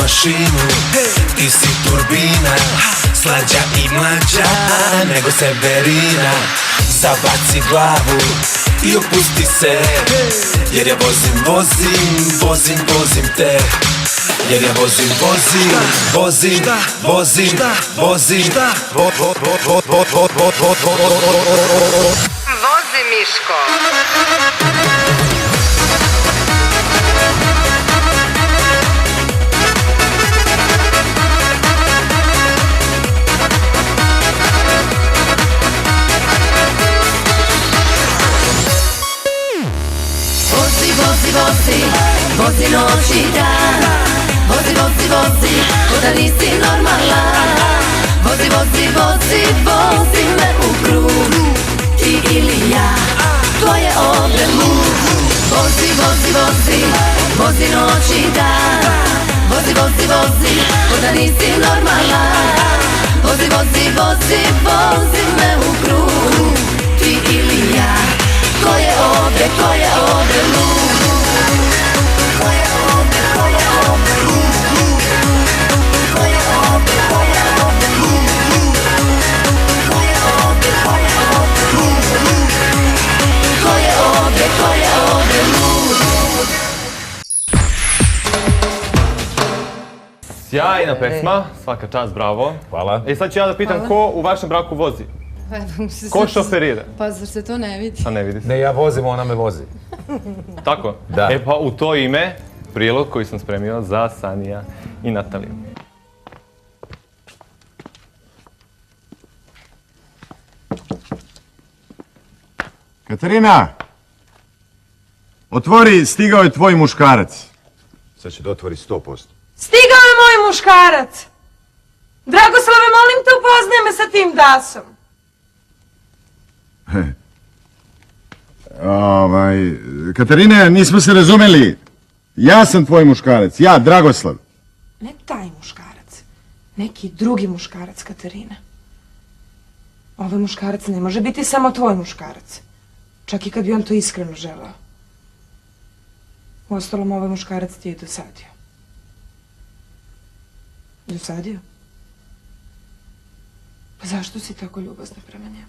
mašinu. Ti si turbina, slađa i mlađa nego Severina. Zabaci glavu i opusti se, jer ja vozim te. Jer ja vozim Vozi Miško. Vozi noć i dan. Vozi, ko da nisi normalan. Vozi me u krug. Ti ili ja, to je ovdje muk. Vozi noć i dan. Vozi, ko da nisi normalan. Vozi me u krug. Ti ili ja, ko je ovdje muk. Sjajna pesma, svaka čast, bravo. Hvala. I sad ću ja da pitam ko u vašem braku vozi? Ko šoferira? Pa zar se to ne vidi? A ne vidi se. Ne, ja vozim, ona me vozi. Tako? Da. E pa u to ime, prilog koji sam spremio za Sanija i Nataliju. Katarina! Otvori, stigao je tvoj muškarac. Sad će da otvori 100%. Stigao je moj muškarac! Dragoslave, molim te, upoznaj me sa tim dasom. Katarina, nismo se razumeli. Ja sam tvoj muškarac, ja, Dragoslav. Ne taj muškarac, neki drugi muškarac, Katarina. Ovaj muškarac ne može biti samo tvoj muškarac. Čak i kad bi on to iskreno želeo. Uostalom, ovaj muškarac ti je dosadio. Dosadio? Pa zašto si tako ljubazna prema njemu?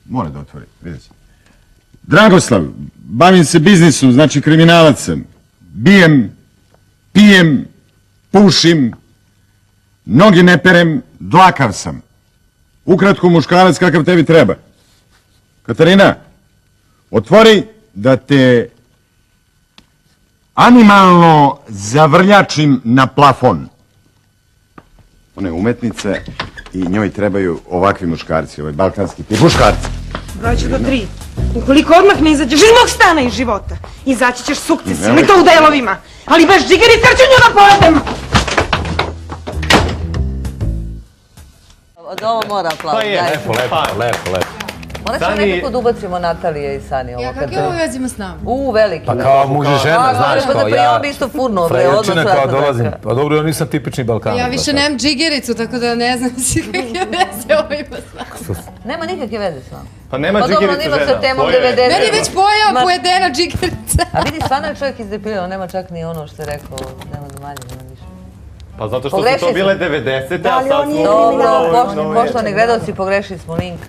Mora da otvori, vidjet će. Dragoslav, bavim se biznisom, znači kriminalac sam. Bijem, pijem, pušim, noge ne perem, dlakav sam. Ukratko muškarac kakav tebi treba. Katarina, otvori da te animalno zavrljačim na plafon. One umetnice i njoj trebaju ovakvi muškarci, ovaj balkanski tip muškarci. Broj ću do 3. Ukoliko odmah ne izađeš iz mog stana i života, izaći ćeš sukcesivno i to u delovima. Ali bez džigerica ću nju da povedem! Od ovo mora aplauz. Pa je, Lepo. Morat ćemo nekako da ubacimo Natalije i Sani. Ja, kak je ovo vezimo s nama? Veliki. Pa kao muž i žena, znaš, kao ja. On bi isto furno, Frajerčina kao dolazim. Pa dobro, ja nisam tipični Balkan. Ja više nemam džigericu, tako da ne znam si kakve veze ovo ima s nama. Nema nikakve veze s vama. Pa nema Pa dobro, džigerice nima žena. sa temom 90. Meni već pojava pojedena džigerica. A vidi, stvarno je čovjek izdepilio, nema čak ni ono što je rekao, nema da manje, nema više. Pa zato što su to bile 90-te, a sad smo... Dobro, poštovani gledalci, pogrešili smo link.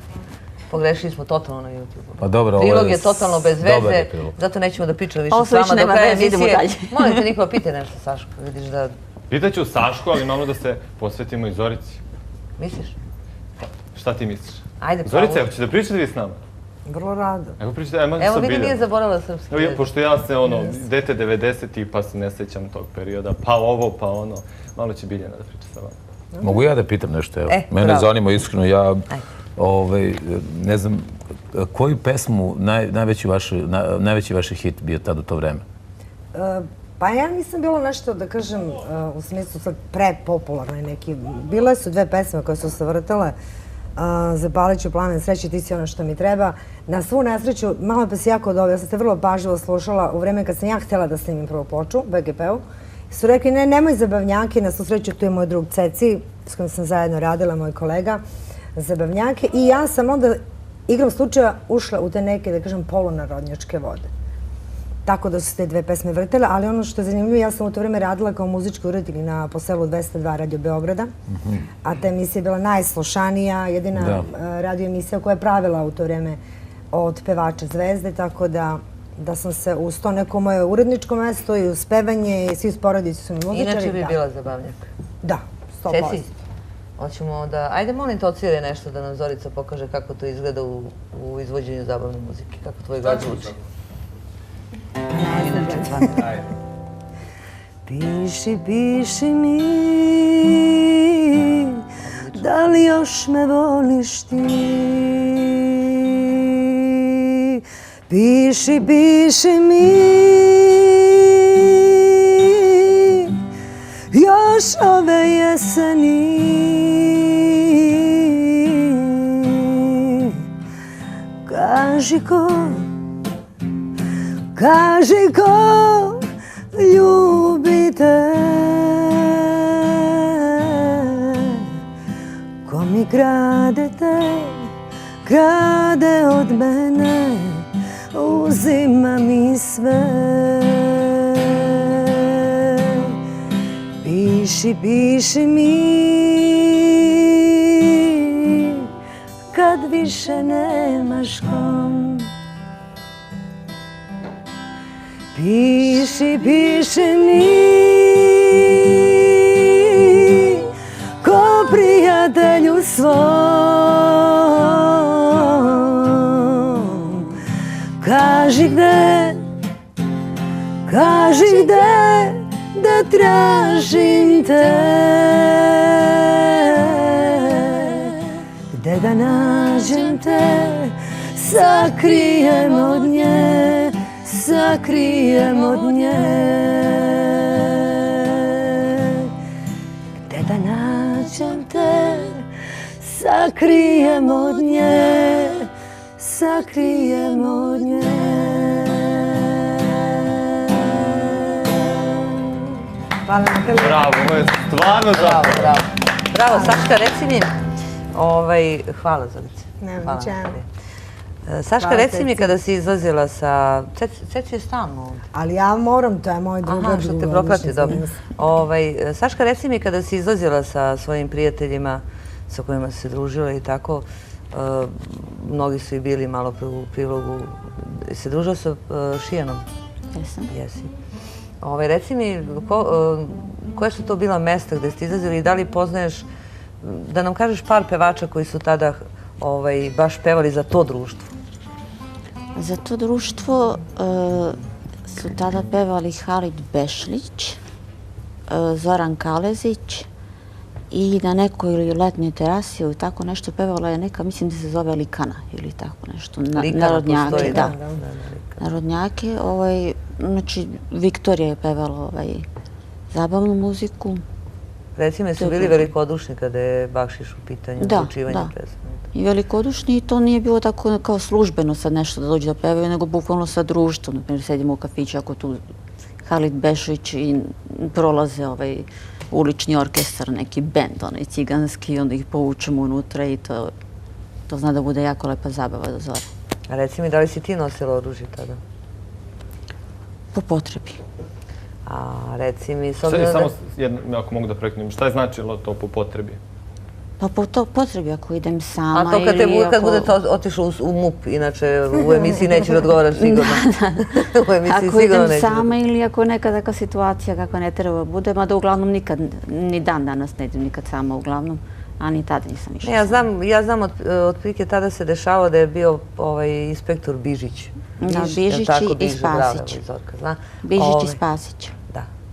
Pogrešili smo totalno na YouTube. Pa dobro, ovo je... Prilog je totalno bez veze, zato nećemo da pričamo više s vama do kraja emisije. Molim te, Nikola, pitaj nešto, Saško, vidiš da... Pitaću Sašku, ali malo da se posvetimo i Zorici. Misliš? Šta ti misliš? Ajde, Zorica, hoćeš da pričate vi s nama? Vrlo rado. Evo pričate, ajmo sa Evo, Biljem. vidi, nije zaboravila srpski jezik. Pošto ja se, dete 90-ih, pa se ne sećam tog perioda, pa ovo, pa ono, malo će Biljana da priča sa vama. Mogu ja da pitam nešto, evo? Mene zanima iskreno, ja... ne znam, koju pesmu najveći vaš hit bio tad u to vreme? Pa ja nisam bila nešto, da kažem, u smislu sad prepopularnoj neki. Bile su dve pesme koje su se vrtale. Zapalit ću plamen sreće, ti si ono što mi treba. Na svu nesreću, malo pa si jako dobro, ja sam se vrlo pažljivo slušala u vreme kad sam ja htjela da snimim prvu ploču, BGP-u. Su rekli, ne, nemoj zabavnjake, na svu sreću tu je moj drug Ceci, s kojim sam zajedno radila, moj kolega, zabavnjake. I ja sam onda, igrom slučaja, ušla u te neke, da kažem, polunarodnjačke vode. Tako da su te dve pesme vrtele, ali ono što je zanimljivo, ja sam u to vreme radila kao muzička urednik na Poselu 202 Radio Beograda, a ta emisija je bila najslušanija, jedina radio emisija koja je pravila u to vreme od pevača Zvezde, tako da sam se uz to neko moje uredničko mesto i uz pevanje i svi uz porodicu su mi muzičari. Inače bi bila zabavnjak. Da, 100%. Ceci, hoćemo da... Ajde, molim te, odsviraj nešto da nam Zorica pokaže kako to izgleda u izvođenju zabavne muzike, kako tvoj glas zvuči. Piši, piši mi, da li još me voliš ti? Piši, piši mi, još ove jeseni. Kaži ko ljubi te, ko mi krade od mene, uzima mi sve. Piši, piši mi, kad više nemaš kom. Piši, piši mi, ko prijatelju svom. Kaži gde da tražim te, gde da nađem te, sakrijem od nje, sakrijem od nje. Gde da nađem te, sakrijem od nje, sakrijem od nje. Hvala na kraju. Bravo, ovo je stvarno zapravo. Bravo, Saška, reci mi, hvala Zorice. Nema čemu. Saška, reci mi kada si izlazila sa... Ceci je stalno ovdje. Ali ja moram, to je moj drugar. Aha, što te proprati, dobro. Saška, reci mi kada si izlazila sa svojim prijateljima sa kojima si se družila i tako, mnogi su i bili malo u prilogu. Se družila sa Šijanom? Jesam. Jesi. Reci mi, koje su to bila mesta gde ste izlazili i da li poznaješ, da nam kažeš par pevača koji su tada baš pevali za to društvo? Za to društvo su tada pevali Halid Bešlić, Zoran Kalezić i na nekoj letnjoj terasi ili tako nešto pevala je neka, mislim da se zove Likana ili tako nešto. Narodnjake, da. Narodnjake. Znači, Viktorija je pevala zabavnu muziku. Reci mi, su bili velikodušni kada je Bakšiš u pitanju uključivanja pesma? I velikodušni, i to nije bilo tako kao službeno sad nešto da dođe da pevaju, nego bukvalno sa društvom. Naprimjer, sedimo u kafiću, ako tu Halid Bešlić i prolaze ulični orkestar, neki bend, ciganski, onda ih povučemo unutra i to zna da bude jako lepa zabava do zore. A reci mi, da li si ti nosila oružje tada? Po potrebi. A reci mi... Samo ako mogu da preknem, šta je značilo to po potrebi? Pa po potrebi ako idem sama ili ako... A to kad budete otišli u MUP, inače u emisiji nećeš odgovarati sigurno. Ako idem sama ili ako je neka takva situacija kako ne treba bude, mada uglavnom nikad, ni dan danas ne idem nikad sama uglavnom, a ni tada nisam išla sama. Ja znam otprilike tada se dešavao da je bio inspektor Bižić. Da, Bižić i Spasić. Bižić i Spasić.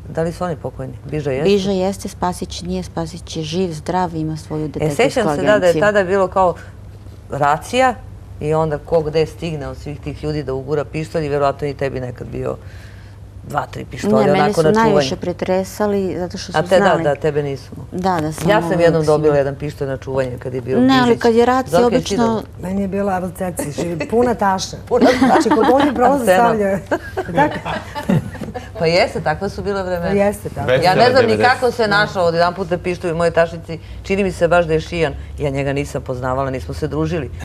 Da li su oni pokojni? Biža jeste? Biža jeste, Spasić nije. Spasić je živ, zdrav, ima svoju detektivsku agenciju. Sećam se da je tada bilo kao racija i onda ko gde stigne od svih tih ljudi da ugura pištolj i verovatno i tebi nekad bio 2-3 pištolja onako na čuvanju. Ne, mene su najviše pretresali zato što su znali. Da, tebe nisu. Da, samo... Ja sam jednom dobila jedan pištolj na čuvanje kad je bio Bižić. Ne, ali kad je racija obično... Meni je bila, evo Ceci, puna tašna. Znači, kod ovdje prolaze stavljaju. Pa jeste, takva su bila vremena. Jeste, tako. Ja ne znam ni kako se našao od jedan put da pištolj u moje tašnici. Čini mi se baš da je Šijan. Ja njega nisam poznavala, nismo se družili.